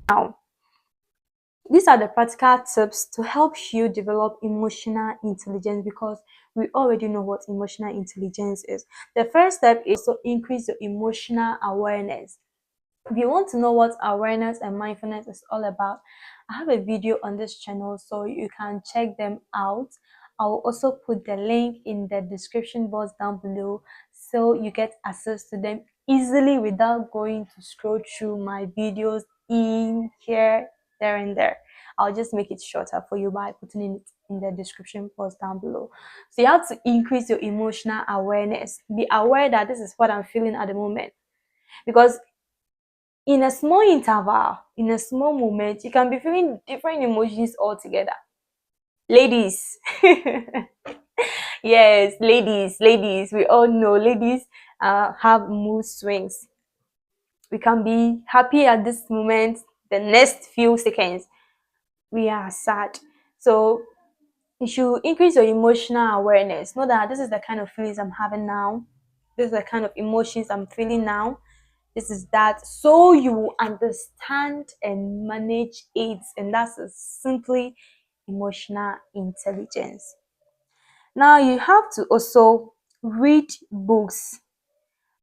Now, these are the practical tips to help you develop emotional intelligence, because we already know what emotional intelligence is. The first step is to increase your emotional awareness. If you want to know what awareness and mindfulness is all about, I have a video on this channel, so you can check them out. I will also put the link in the description box down below, so you get access to them easily without going to scroll through my videos in here, there and there. I'll just make it shorter for you by putting it in the description box down below. So you have to increase your emotional awareness. Be aware that this is what I'm feeling at the moment, because in a small interval, in a small moment, you can be feeling different emotions altogether. Ladies, yes, ladies, we all know ladies have mood swings. We can be happy at this moment, the next few seconds, we are sad. So you should increase your emotional awareness. Know that this is the kind of feelings I'm having now. This is the kind of emotions I'm feeling now. This is that, so you understand and manage it, and that's simply emotional intelligence. Now you have to also read books,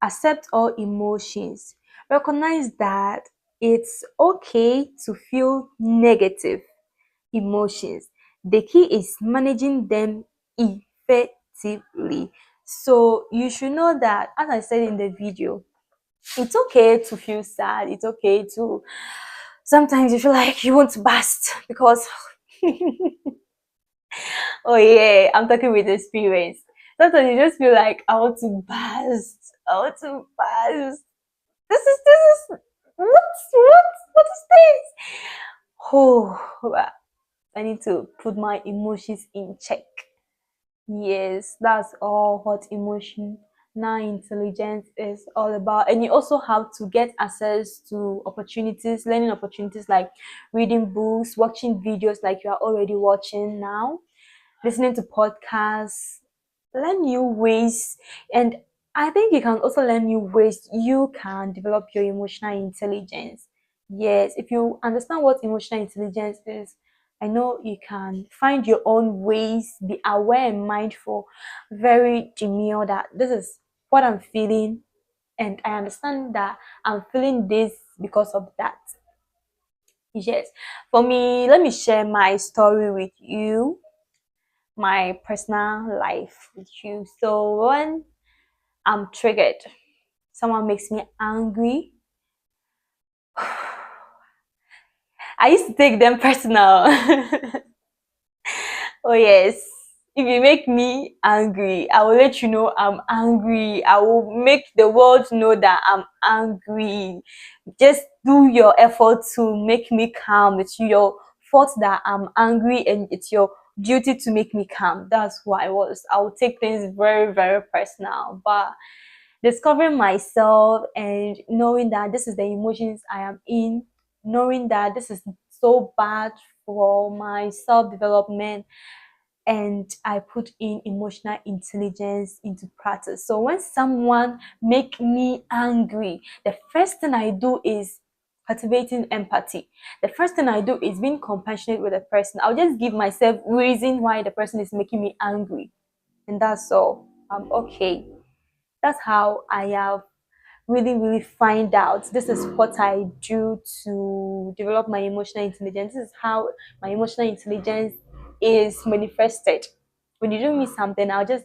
accept all emotions, recognize that it's okay to feel negative emotions. The key is managing them effectively. So you should know that, as I said in the video, it's okay to feel sad. It's okay to sometimes you feel like you want to burst because oh yeah, I'm talking with experience. Sometimes you just feel like I want to burst. I want to burst. This is what is this? Oh, well, I need to put my emotions in check. Yes, that's all what emotion now intelligence is all about. And you also have to get access to opportunities, learning opportunities like reading books, watching videos like you are already watching now, listening to podcasts, learn new ways. And I think you can also learn new ways you can develop your emotional intelligence. Yes, if you understand what emotional intelligence is, I know you can find your own ways, be aware and mindful, very demure that this is what I'm feeling, and I understand that I'm feeling this because of that. Yes, for me, let me share my story with you, my personal life with you. So when I'm triggered, someone makes me angry, I used to take them personal. Oh yes. If you make me angry, I will let you know I'm angry. I will make the world know that I'm angry. Just do your effort to make me calm. It's your fault that I'm angry, and it's your duty to make me calm. That's who I was. I would take things very, very personal. But discovering myself and knowing that this is the emotions I am in, knowing that this is so bad for my self development, and I put in emotional intelligence into practice. So when someone make me angry, the first thing I do is cultivating empathy. The first thing I do is being compassionate with the person. I'll just give myself reason why the person is making me angry, and that's all. I'm okay. That's how I have really find out this is what I do to develop my emotional intelligence. This is how my emotional intelligence is manifested. When you do me something, I'll just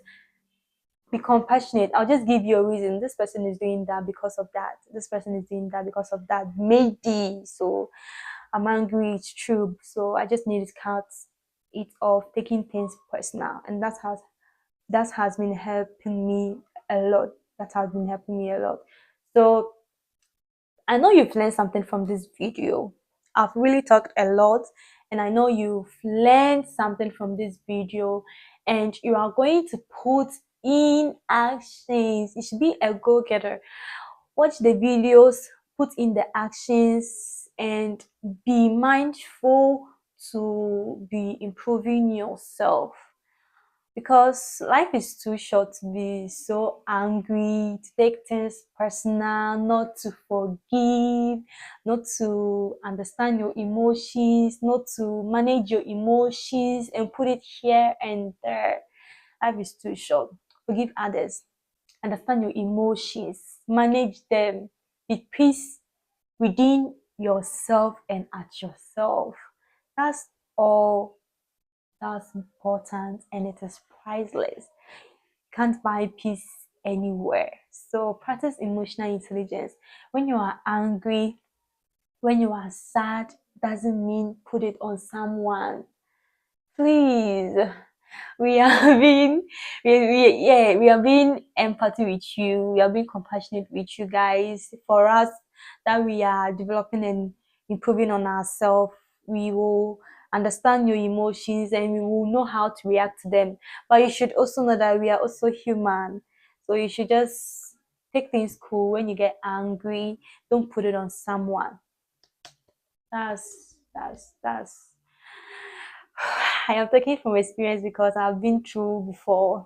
be compassionate. I'll just give you a reason. This person is doing that because of that. This person is doing that because of that. Maybe. So I'm angry, it's true. So I just need to cut it off, taking things personal. And that has been helping me a lot. That has been helping me a lot. So I know you've learned something from this video. I've really talked a lot, and I know you've learned something from this video, and you are going to put in actions. You should be a go-getter. Watch the videos, put in the actions, and be mindful to be improving yourself. because life is too short to be so angry, to take things personal, not to forgive, not to understand your emotions, not to manage your emotions and put it here and there. Life is too short. Forgive others, understand your emotions, manage them, be peace within yourself and at yourself. That's all that's important, and it is priceless. Can't buy peace anywhere. So practice emotional intelligence. When you are angry, when you are sad, doesn't mean put it on someone. Please, we are being we are being empathy with you, we are being compassionate with you guys. For us, that we are developing and improving on ourselves, we will understand your emotions and we will know how to react to them. But you should also know that we are also human, so you should just take things cool. When you get angry, don't put it on someone. That's I am talking from experience because I've been through before.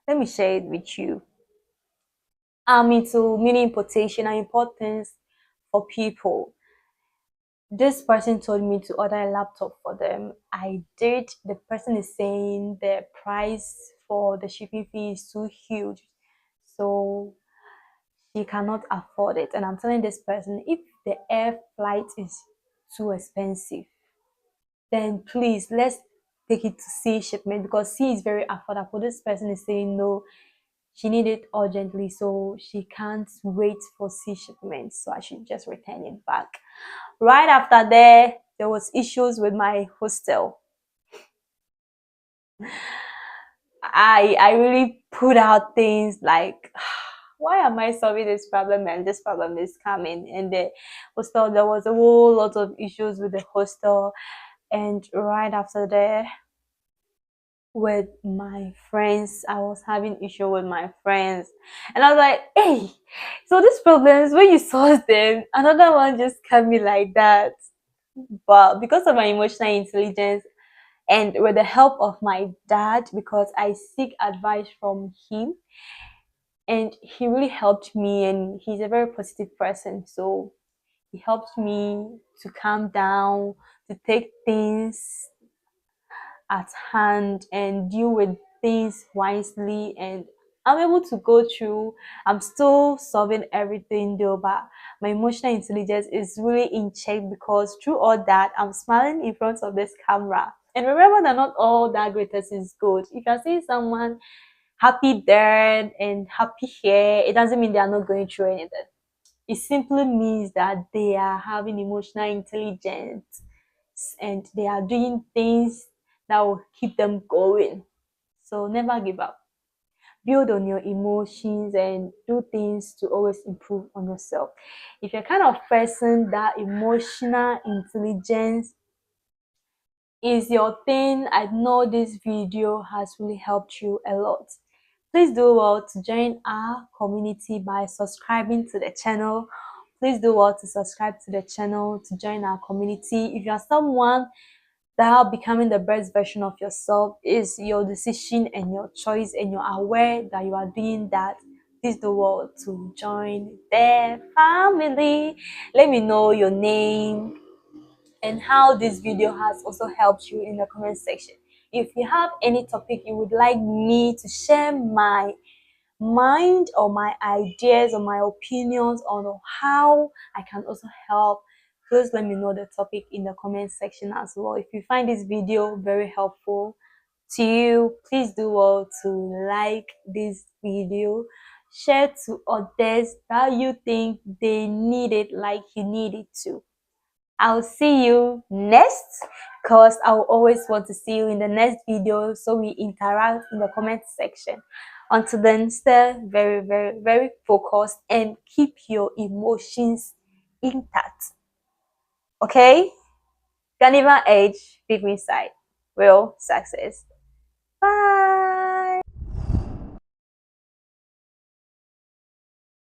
Let me share it with you. I'm into meaning importation and importance for people. This person told me to order a laptop for them. I did. The person is saying the price for the shipping fee is too huge, so she cannot afford it. And I'm telling this person, if the air flight is too expensive, then please let's take it to sea shipment, because sea is very affordable. This person is saying no, she needed it urgently, so she can't wait for sea shipment, so I should just return it back. Right after there was issues with my hostel. I really put out things like, why am I solving this problem and this problem is coming? And the hostel, there was a whole lot of issues with the hostel. And right after that, with my friends, I was having issue with my friends, and I was like, hey, so these problems, when you solve them, another one just can be like that. But because of my emotional intelligence and with the help of my dad, because I seek advice from him, and he really helped me, and he's a very positive person, so he helped me to calm down, to take things at hand and deal with things wisely, and I'm able to go through. I'm still solving everything though, but my emotional intelligence is really in check, because through all that I'm smiling in front of this camera. And remember that not all that greatness is good. If you're seeing someone happy there and happy here, it doesn't mean they are not going through anything. It simply means that they are having emotional intelligence and they are doing things that will keep them going. So never give up. Build on your emotions and do things to always improve on yourself. If you're kind of person that emotional intelligence is your thing, I know this video has really helped you a lot. Please do well to join our community by subscribing to the channel. Please do well to subscribe to the channel to join our community. If you are someone that becoming the best version of yourself is your decision and your choice, and you're aware that you are doing that, please do well to join the family. Let me know your name and how this video has also helped you in the comment section. If you have any topic you would like me to share my mind or my ideas or my opinions on how I can also help, please let me know the topic in the comment section as well. If you find this video very helpful to you, please do well to like this video, share to others that you think they need it like you need it too. I'll see you next, because I will always want to see you in the next video, so we interact in the comment section. Until then, stay very, very, very focused and keep your emotions intact. Okay? Can even age deep inside. Real success. Bye.